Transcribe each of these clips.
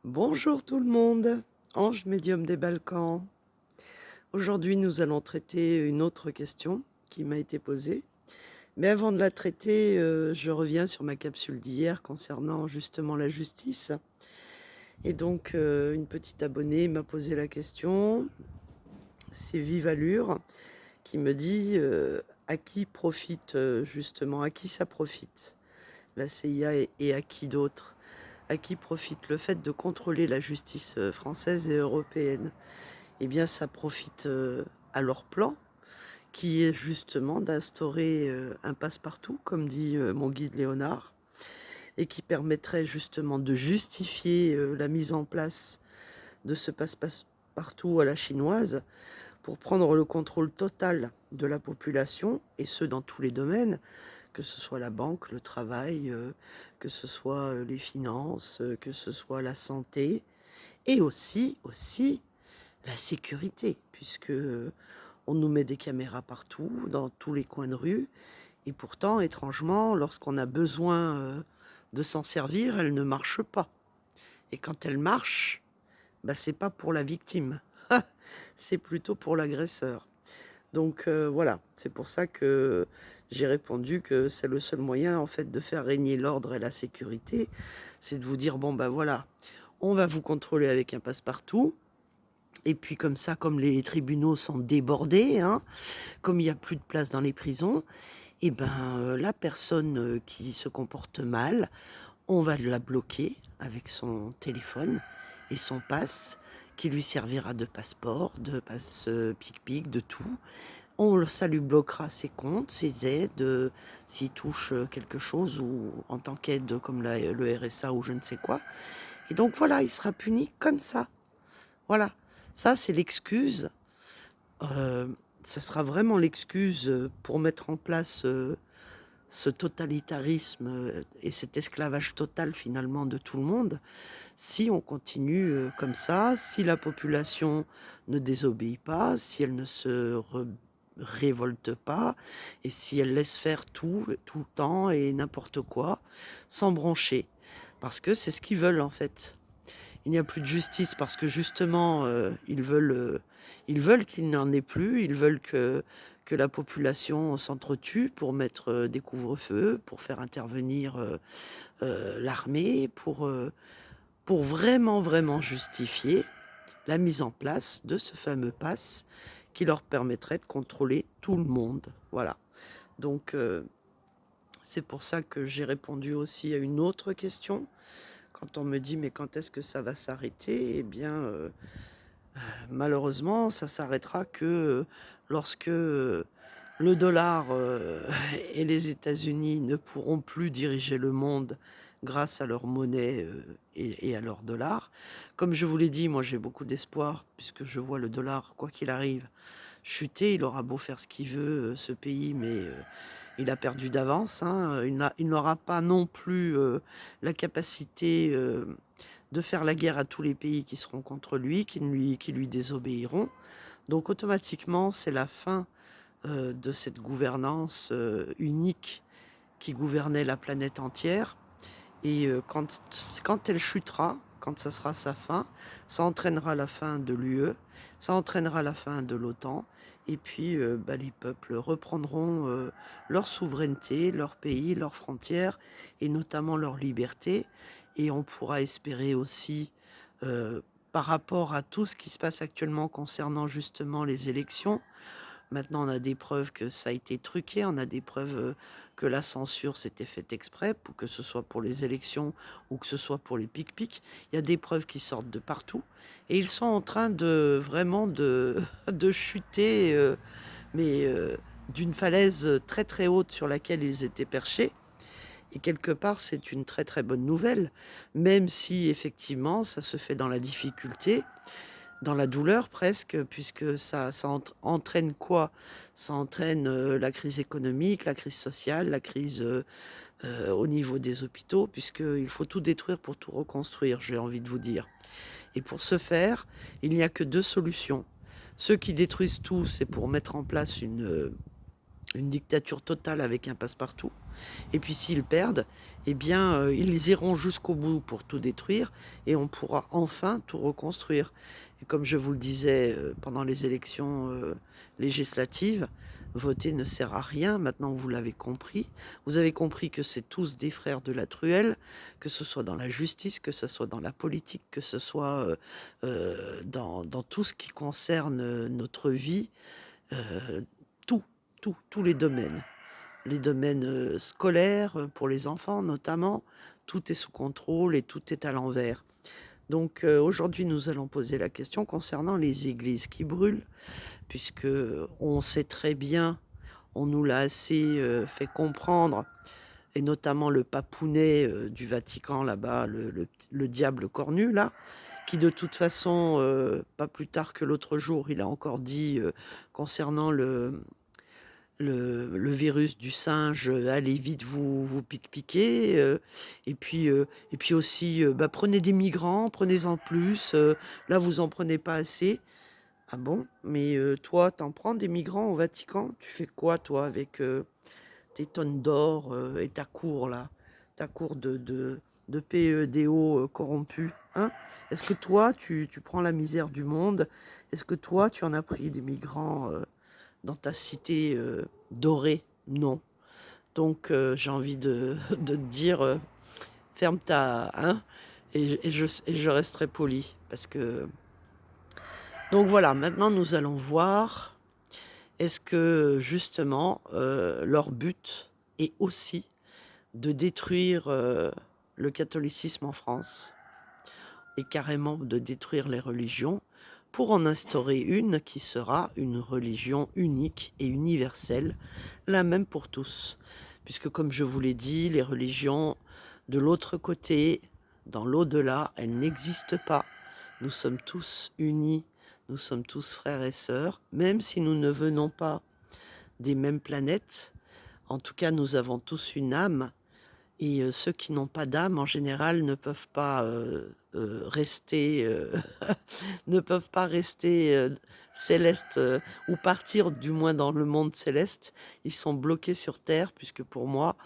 Bonjour tout le monde, Ange médium des Balkans. Aujourd'hui, nous allons traiter une autre question qui m'a été posée. Mais avant de la traiter, je reviens sur ma capsule d'hier concernant justement la justice. Et donc, une petite abonnée m'a posé la question, c'est Vive Allure, qui me dit à qui profite justement, à qui ça profite, la CIA et à qui d'autre? À qui profite le fait de contrôler la justice française et européenne? Eh bien, ça profite, à leur plan, qui est justement d'instaurer, un passe-partout, comme dit, mon guide Léonard, et qui permettrait justement de justifier, la mise en place de ce passe-partout à la chinoise, pour prendre le contrôle total de la population et ce dans tous les domaines, que ce soit la banque, le travail, que ce soit, les finances, que ce soit la santé et aussi la sécurité, puisque, on nous met des caméras partout, dans tous les coins de rue et pourtant, étrangement, lorsqu'on a besoin, de s'en servir, elles ne marchent pas et quand elles marchent, bah, c'est pas pour la victime, c'est plutôt pour l'agresseur. Donc voilà, c'est pour ça que j'ai répondu que c'est le seul moyen, en fait, de faire régner l'ordre et la sécurité, c'est de vous dire: «Bon, bah, voilà, on va vous contrôler avec un passe-partout». Et puis comme ça, comme les tribunaux sont débordés, hein, comme il y a plus de place dans les prisons et ben, la personne, qui se comporte mal, on va la bloquer avec son téléphone et son passe qui lui servira de passeport, de passe, Pic-Pic, de tout. Ça lui bloquera ses comptes, ses aides, s'il touche, quelque chose ou en tant qu'aide comme le RSA ou je ne sais quoi et donc voilà, il sera puni comme ça. Voilà, ça c'est l'excuse, ça sera vraiment l'excuse, pour mettre en place, ce totalitarisme, et cet esclavage total finalement de tout le monde. Si on continue, comme ça, si la population ne désobéit pas, si elle ne se révolte pas et si elle laisse faire tout le temps et n'importe quoi, sans broncher. Parce que c'est ce qu'ils veulent en fait. Il n'y a plus de justice parce que justement, ils veulent qu'il n'y en ait plus. Ils veulent que la population s'entretue pour mettre, des couvre-feux, pour faire intervenir, l'armée, pour vraiment, vraiment justifier la mise en place de ce fameux pass qui leur permettrait de contrôler tout le monde. Voilà. Donc, c'est pour ça que j'ai répondu aussi à une autre question. Quand on me dit: «Mais quand est-ce que ça va s'arrêter?» Eh bien, malheureusement, ça s'arrêtera que, lorsque, le dollar, et les États-Unis ne pourront plus diriger le monde grâce à leur monnaie, et à leur dollar. Comme je vous l'ai dit, moi j'ai beaucoup d'espoir puisque je vois le dollar, quoi qu'il arrive, chuter. Il aura beau faire ce qu'il veut, ce pays, mais, il a perdu d'avance, hein, il n'aura pas non plus, la capacité, de faire la guerre à tous les pays qui seront contre lui, qui lui désobéiront. Donc automatiquement, c'est la fin, de cette gouvernance, unique qui gouvernait la planète entière et quand elle chutera, quand ça sera sa fin, ça entraînera la fin de l'UE, ça entraînera la fin de l'OTAN et puis, bah, les peuples reprendront, leur souveraineté, leur pays, leurs frontières et notamment leur liberté et on pourra espérer aussi, par rapport à tout ce qui se passe actuellement concernant justement les élections. Maintenant, on a des preuves que ça a été truqué, on a des preuves, que la censure s'était faite exprès, pour que ce soit pour les élections ou que ce soit pour les pic-pics. Il y a des preuves qui sortent de partout et ils sont en train de vraiment de de chuter, mais, d'une falaise, très, très haute sur laquelle ils étaient perchés et quelque part, c'est une très, très bonne nouvelle, même si effectivement ça se fait dans la difficulté, dans la douleur presque, puisque ça entraîne quoi? Ça entraîne, la crise économique, la crise sociale, la crise, au niveau des hôpitaux, puisqu'il faut tout détruire pour tout reconstruire, j'ai envie de vous dire. Et pour ce faire, il n'y a que 2 solutions. Ceux qui détruisent tout, c'est pour mettre en place une dictature totale avec un passe-partout. Et puis s'ils perdent, eh bien, ils iront jusqu'au bout pour tout détruire et on pourra enfin tout reconstruire. Et comme je vous le disais pendant les élections législatives, voter ne sert à rien. Maintenant, vous l'avez compris. Vous avez compris que c'est tous des frères de la truelle, que ce soit dans la justice, que ce soit dans la politique, que ce soit dans tout ce qui concerne notre vie, euh, tout, tous les domaines. Les domaines scolaires, pour les enfants notamment, tout est sous contrôle et tout est à l'envers. Donc aujourd'hui, nous allons poser la question concernant les églises qui brûlent, puisque on sait très bien, on nous l'a assez fait comprendre, et notamment le papounet du Vatican là-bas, le diable cornu là, qui de toute façon, pas plus tard que l'autre jour, il a encore dit concernant le virus du singe, allez vite vous piquer, et puis aussi, bah, prenez des migrants, prenez-en plus, là vous en prenez pas assez. Ah bon? Mais toi, t'en prends des migrants au Vatican? Tu fais quoi toi avec, tes tonnes d'or, et ta cour là? Ta cour de PEDO, corrompus, hein? Est-ce que toi tu prends la misère du monde? Est-ce que toi tu en as pris des migrants, dans ta cité dorée? Non. Donc j'ai envie de te dire, ferme ta... Hein, et je resterai poli. Parce que... Donc voilà, maintenant nous allons voir, est-ce que justement leur but est aussi de détruire le catholicisme en France et carrément de détruire les religions pour en instaurer une qui sera une religion unique et universelle, la même pour tous. Puisque comme je vous l'ai dit, les religions de l'autre côté, dans l'au-delà, elles n'existent pas. Nous sommes tous unis, nous sommes tous frères et sœurs, même si nous ne venons pas des mêmes planètes. En tout cas, nous avons tous une âme. Et ceux qui n'ont pas d'âme, en général, ne peuvent pas rester, ne peuvent pas rester célestes ou partir du moins dans le monde céleste. Ils sont bloqués sur Terre, puisque pour moi,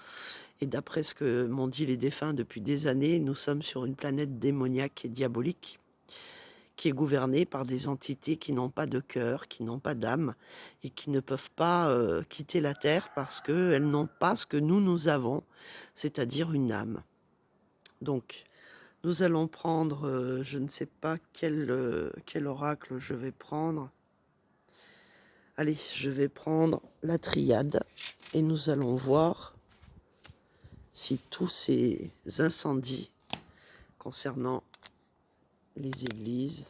et d'après ce que m'ont dit les défunts depuis des années, nous sommes sur une planète démoniaque et diabolique qui est gouvernée par des entités qui n'ont pas de cœur, qui n'ont pas d'âme et qui ne peuvent pas quitter la Terre parce qu'elles n'ont pas ce que nous avons, c'est-à-dire une âme. Donc, nous allons prendre, je ne sais pas quel oracle je vais prendre. Allez, je vais prendre la triade et nous allons voir si tous ces incendies concernant les églises,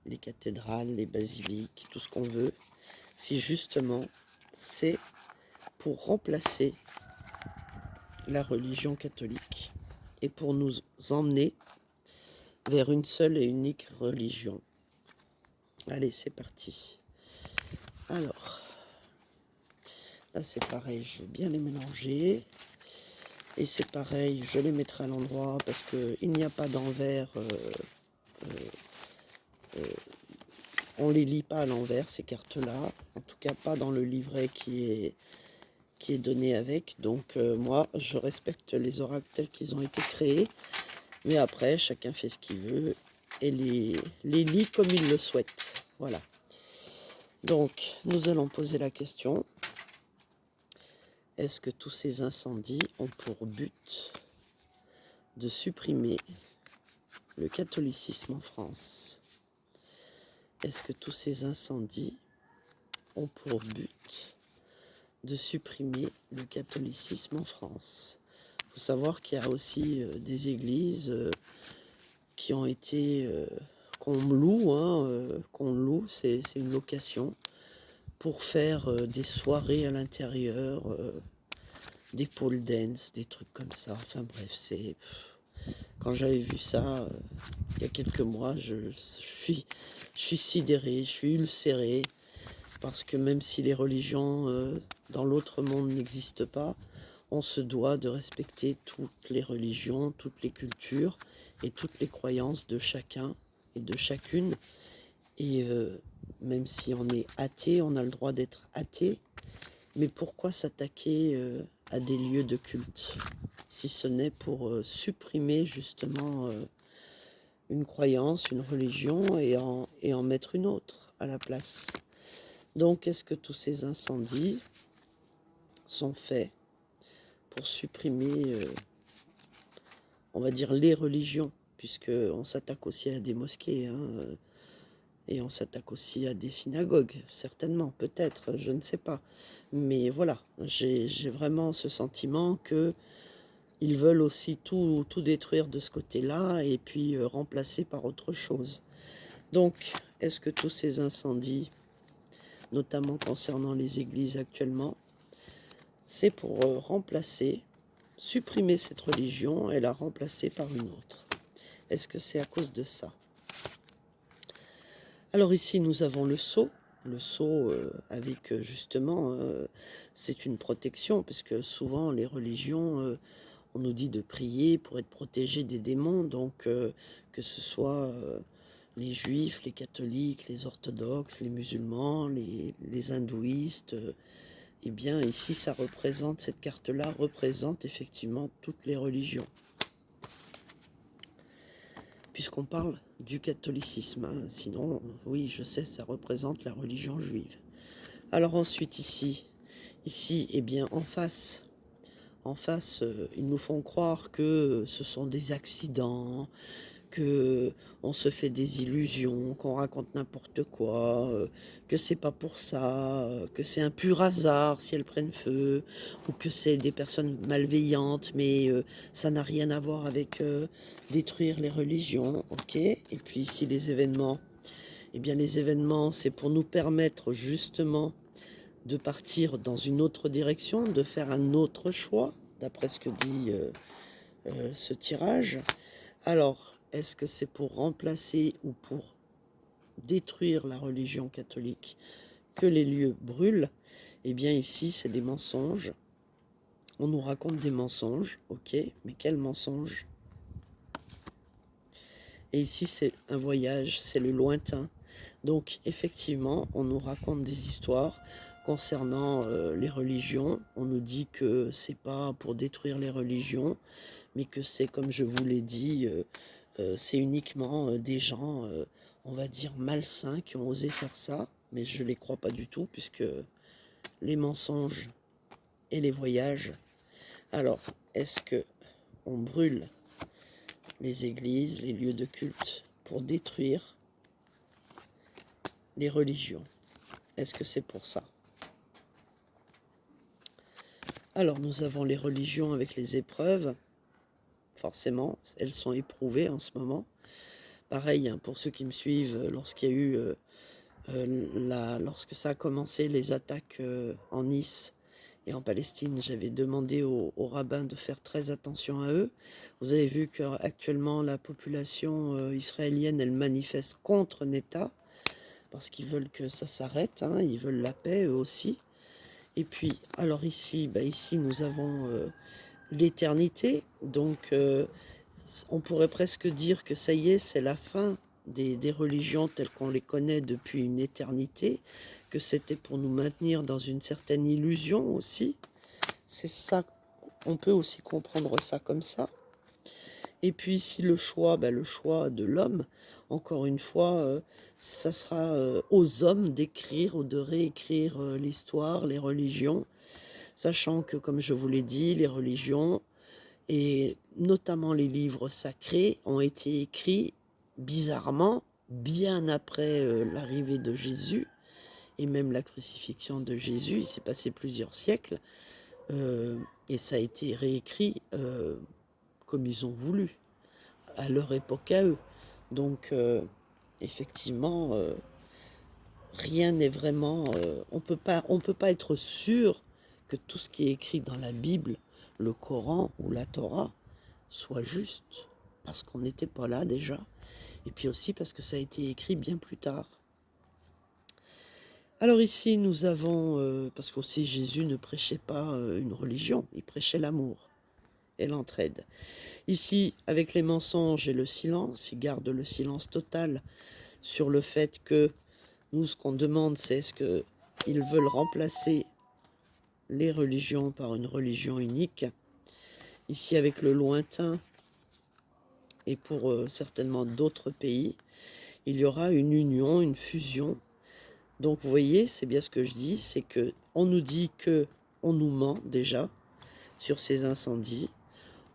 les cathédrales, les basiliques, tout ce qu'on veut, si justement c'est pour remplacer la religion catholique et pour nous emmener vers une seule et unique religion. Allez, c'est parti. Alors, là c'est pareil, je vais bien les mélanger. Et c'est pareil, je les mettrai à l'endroit parce qu'il n'y a pas d'envers. On les lit pas à l'envers, ces cartes-là. En tout cas, pas dans le livret qui est donné avec. Donc moi, je respecte les oracles tels qu'ils ont été créés. Mais après, chacun fait ce qu'il veut et les lit comme il le souhaite. Voilà. Donc, nous allons poser la question. Est-ce que tous ces incendies ont pour but de supprimer le catholicisme en France? Est-ce que tous ces incendies ont pour but de supprimer le catholicisme en France? Il faut savoir qu'il y a aussi des églises qui ont été, qu'on loue, c'est une location, pour faire des soirées à l'intérieur, des pole dance, des trucs comme ça. Enfin bref, c'est... Quand j'avais vu ça il y a quelques mois, je suis sidéré, je suis ulcéré, parce que même si les religions dans l'autre monde n'existent pas, on se doit de respecter toutes les religions, toutes les cultures et toutes les croyances de chacun et de chacune. Et même si on est athée, on a le droit d'être athée, Mais pourquoi s'attaquer à des lieux de culte, si ce n'est pour supprimer justement une croyance, une religion et en mettre une autre à la place. Donc, est-ce que tous ces incendies sont faits pour supprimer, on va dire, les religions, puisqu'on s'attaque aussi à des mosquées, hein, et on s'attaque aussi à des synagogues, certainement, peut-être, je ne sais pas. Mais voilà, j'ai vraiment ce sentiment que ils veulent aussi tout détruire de ce côté-là et puis remplacer par autre chose. Donc, est-ce que tous ces incendies, notamment concernant les églises actuellement, c'est pour remplacer, supprimer cette religion et la remplacer par une autre? Est-ce que c'est à cause de ça? Alors ici, nous avons le sceau. Le sceau avec justement, c'est une protection, parce que souvent les religions, on nous dit de prier pour être protégé des démons, donc que ce soit les juifs, les catholiques, les orthodoxes, les musulmans, les hindouistes, eh bien ici ça représente, cette carte-là représente effectivement toutes les religions. Puisqu'on parle du catholicisme, hein. Sinon, oui, je sais, ça représente la religion juive. Alors ensuite ici, eh bien en face, ils nous font croire que ce sont des accidents, que on se fait des illusions, qu'on raconte n'importe quoi, que c'est pas pour ça, que c'est un pur hasard si elles prennent feu, ou que c'est des personnes malveillantes, mais ça n'a rien à voir avec détruire les religions, ok? Et puis ici les événements, eh bien les événements, c'est pour nous permettre justement de partir dans une autre direction, de faire un autre choix, d'après ce que dit ce tirage. Alors, est-ce que c'est pour remplacer ou pour détruire la religion catholique que les lieux brûlent? Eh bien ici, c'est des mensonges. On nous raconte des mensonges, ok, mais quels mensonges? Et ici, c'est un voyage, c'est le lointain. Donc, effectivement, on nous raconte des histoires concernant les religions. On nous dit que c'est pas pour détruire les religions, mais que c'est, comme je vous l'ai dit, c'est uniquement des gens, on va dire, malsains qui ont osé faire ça. Mais je ne les crois pas du tout, puisque les mensonges et les voyages. Alors, est-ce que on brûle les églises, les lieux de culte, pour détruire les religions? Est-ce que c'est pour ça? Alors, nous avons les religions avec les épreuves. Forcément, elles sont éprouvées en ce moment. Pareil, hein, pour ceux qui me suivent, lorsqu'il y a eu, lorsque ça a commencé, les attaques en Nice et en Palestine, j'avais demandé aux rabbins de faire très attention à eux. Vous avez vu qu'actuellement, la population israélienne, elle manifeste contre Netah, parce qu'ils veulent que ça s'arrête, hein, ils veulent la paix, eux aussi. Et puis, alors ici, ici nous avons l'éternité, donc on pourrait presque dire que ça y est, c'est la fin des religions telles qu'on les connaît depuis une éternité, que c'était pour nous maintenir dans une certaine illusion aussi. C'est ça, on peut aussi comprendre ça comme ça. Et puis ici le choix de l'homme, encore une fois, ça sera aux hommes d'écrire ou de réécrire l'histoire, les religions, sachant que, comme je vous l'ai dit, les religions, et notamment les livres sacrés, ont été écrits bizarrement bien après l'arrivée de Jésus, et même la crucifixion de Jésus. Il s'est passé plusieurs siècles, et ça a été réécrit comme ils ont voulu, à leur époque à eux. Donc, effectivement, rien n'est vraiment... on peut pas être sûr que tout ce qui est écrit dans la Bible, le Coran ou la Torah, soit juste, parce qu'on n'était pas là déjà, et puis aussi parce que ça a été écrit bien plus tard. Alors ici, nous avons, parce qu'aussi Jésus ne prêchait pas une religion, il prêchait l'amour et l'entraide. Ici, avec les mensonges et le silence, il garde le silence total sur le fait que nous, ce qu'on demande, c'est est-ce qu'ils veulent remplacer les religions par une religion unique. Ici avec le lointain et pour certainement d'autres pays, il y aura une union, une fusion. Donc vous voyez, c'est bien ce que je dis, c'est que on nous dit que on nous ment déjà sur ces incendies,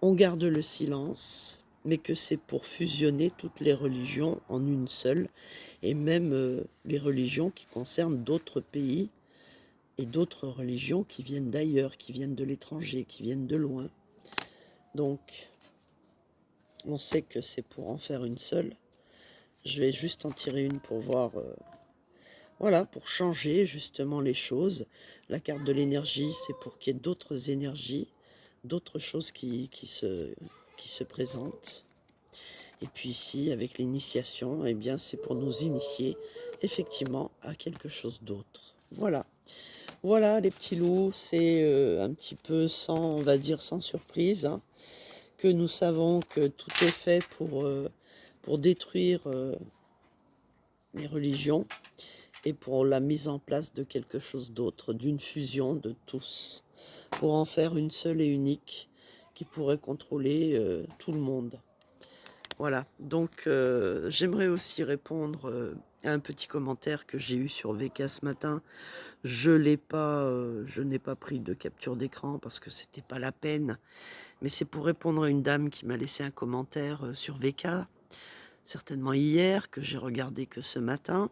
on garde le silence, mais que c'est pour fusionner toutes les religions en une seule, et même les religions qui concernent d'autres pays et d'autres religions qui viennent d'ailleurs, qui viennent de l'étranger, qui viennent de loin. Donc, on sait que c'est pour en faire une seule. Je vais juste en tirer une pour voir, voilà, pour changer justement les choses. La carte de l'énergie, c'est pour qu'il y ait d'autres énergies, d'autres choses qui se présentent. Et puis ici, avec l'initiation, eh bien, c'est pour nous initier effectivement à quelque chose d'autre. Voilà. Voilà les petits loups, c'est un petit peu sans, on va dire, sans surprise, hein, que nous savons que tout est fait pour détruire les religions et pour la mise en place de quelque chose d'autre, d'une fusion de tous, pour en faire une seule et unique qui pourrait contrôler tout le monde. Voilà, donc j'aimerais aussi répondre à un petit commentaire que j'ai eu sur VK ce matin. Je n'ai pas pris de capture d'écran parce que c'était pas la peine, mais c'est pour répondre à une dame qui m'a laissé un commentaire sur VK, certainement hier, que j'ai regardé que ce matin.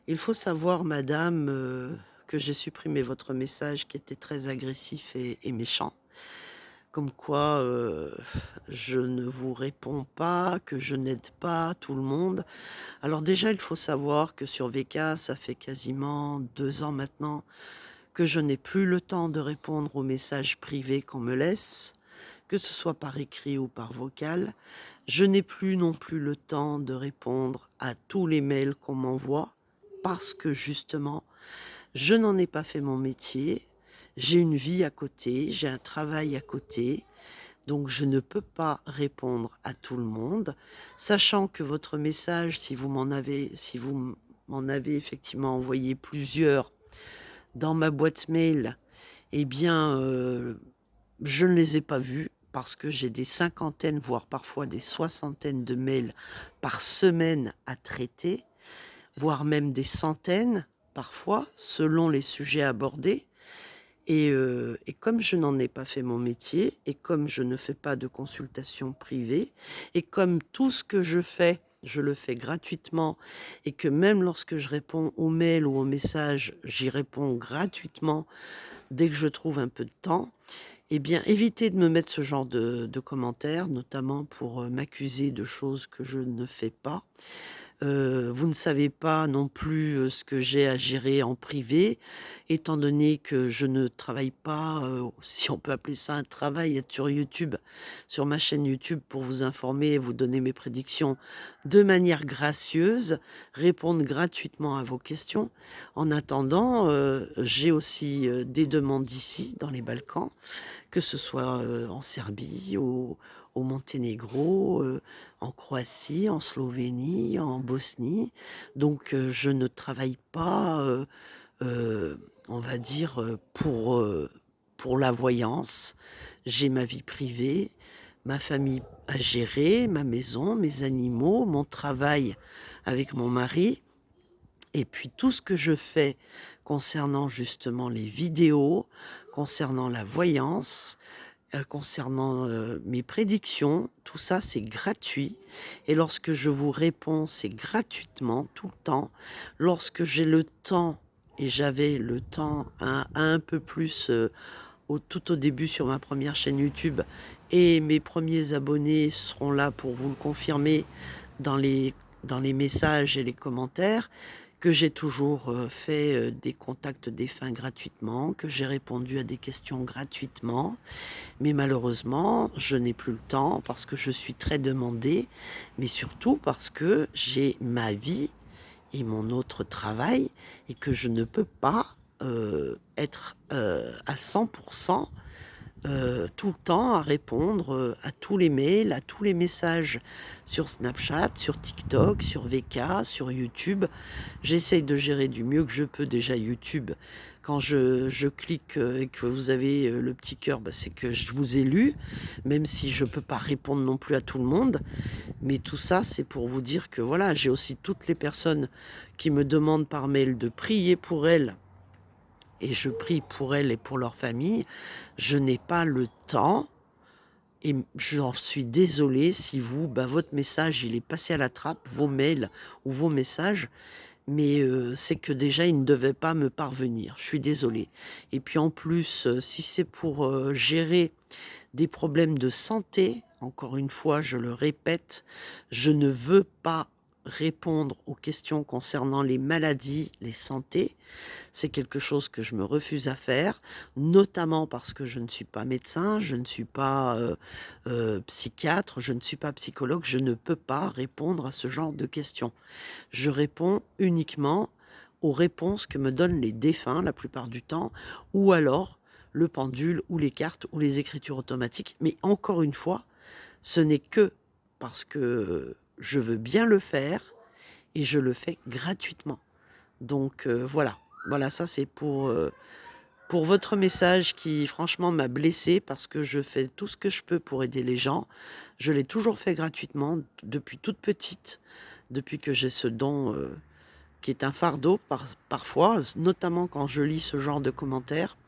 Il faut savoir, madame, que j'ai supprimé votre message qui était très agressif et méchant. Comme quoi, je ne vous réponds pas, que je n'aide pas tout le monde. Alors déjà, il faut savoir que sur VK, ça fait quasiment 2 ans maintenant que je n'ai plus le temps de répondre aux messages privés qu'on me laisse, que ce soit par écrit ou par vocal. Je n'ai plus non plus le temps de répondre à tous les mails qu'on m'envoie parce que justement, je n'en ai pas fait mon métier. J'ai une vie à côté, j'ai un travail à côté, donc je ne peux pas répondre à tout le monde, sachant que votre message, si vous m'en avez effectivement envoyé plusieurs dans ma boîte mail, eh bien, je ne les ai pas vus parce que j'ai des cinquantaines, voire parfois des soixantaines de mails par semaine à traiter, voire même des centaines parfois, selon les sujets abordés. Et comme je n'en ai pas fait mon métier, et comme je ne fais pas de consultation privée, et comme tout ce que je fais, je le fais gratuitement, et que même lorsque je réponds aux mails ou aux messages, j'y réponds gratuitement dès que je trouve un peu de temps, eh bien, évitez de me mettre ce genre de commentaires, notamment pour m'accuser de choses que je ne fais pas. Vous ne savez pas non plus, ce que j'ai à gérer en privé, étant donné que je ne travaille pas, si on peut appeler ça un travail, sur YouTube, sur ma chaîne YouTube pour vous informer et vous donner mes prédictions de manière gracieuse, répondre gratuitement à vos questions. En attendant, j'ai aussi, des demandes ici, dans les Balkans, que ce soit, en Serbie, au Monténégro, en Croatie, en Slovénie, en Bosnie. Donc je ne travaille pas, on va dire, pour la voyance. J'ai ma vie privée, ma famille à gérer, ma maison, mes animaux, mon travail avec mon mari et puis tout ce que je fais concernant justement les vidéos, concernant la voyance, concernant, mes prédictions, tout ça, c'est gratuit et lorsque je vous réponds, c'est gratuitement, tout le temps. Lorsque j'ai le temps et j'avais le temps un peu plus, tout au début sur ma première chaîne YouTube et mes premiers abonnés seront là pour vous le confirmer dans les messages et les commentaires, que j'ai toujours, fait, des contacts défunts gratuitement, que j'ai répondu à des questions gratuitement. Mais malheureusement, je n'ai plus le temps parce que je suis très demandée, mais surtout parce que j'ai ma vie et mon autre travail et que je ne peux pas, être, à 100 tout le temps à répondre, à tous les mails, à tous les messages sur Snapchat, sur TikTok, sur VK, sur YouTube. J'essaye de gérer du mieux que je peux déjà YouTube. Quand je clique, et que vous avez, le petit cœur, bah, c'est que je vous ai lu, même si je peux pas répondre non plus à tout le monde. Mais tout ça, c'est pour vous dire que voilà, j'ai aussi toutes les personnes qui me demandent par mail de prier pour elles et je prie pour elles et pour leur famille. Je n'ai pas le temps et j'en suis désolée si vous, bah, votre message, il est passé à la trappe, vos mails ou vos messages, mais c'est que déjà, il ne devait pas me parvenir. Je suis désolée. Et puis en plus, si c'est pour, gérer des problèmes de santé, encore une fois, je le répète, je ne veux pas répondre aux questions concernant les maladies, les santé. C'est quelque chose que je me refuse à faire, notamment parce que je ne suis pas médecin, je ne suis pas psychiatre, je ne suis pas psychologue, je ne peux pas répondre à ce genre de questions. Je réponds uniquement aux réponses que me donnent les défunts la plupart du temps, ou alors le pendule, ou les cartes, ou les écritures automatiques. Mais encore une fois, ce n'est que parce que je veux bien le faire et je le fais gratuitement. Donc voilà, voilà, ça c'est pour votre message qui franchement m'a blessée parce que je fais tout ce que je peux pour aider les gens. Je l'ai toujours fait gratuitement depuis toute petite, depuis que j'ai ce don qui est un fardeau parfois, notamment quand je lis ce genre de commentaires.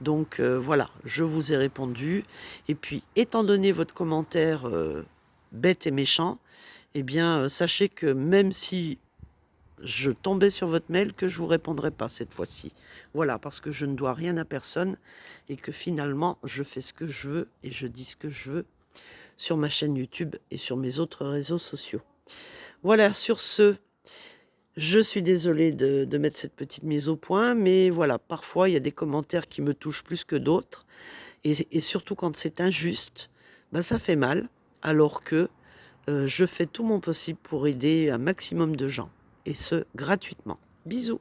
Donc voilà, je vous ai répondu. Et puis, étant donné votre commentaire bête et méchant, eh bien, sachez que même si je tombais sur votre mail, que je vous répondrai pas cette fois-ci. Voilà, parce que je ne dois rien à personne et que finalement, je fais ce que je veux et je dis ce que je veux sur ma chaîne YouTube et sur mes autres réseaux sociaux. Voilà, sur ce, je suis désolée de mettre cette petite mise au point, mais voilà, parfois il y a des commentaires qui me touchent plus que d'autres, et surtout quand c'est injuste, bah, ça fait mal, alors que je fais tout mon possible pour aider un maximum de gens, et ce, gratuitement. Bisous.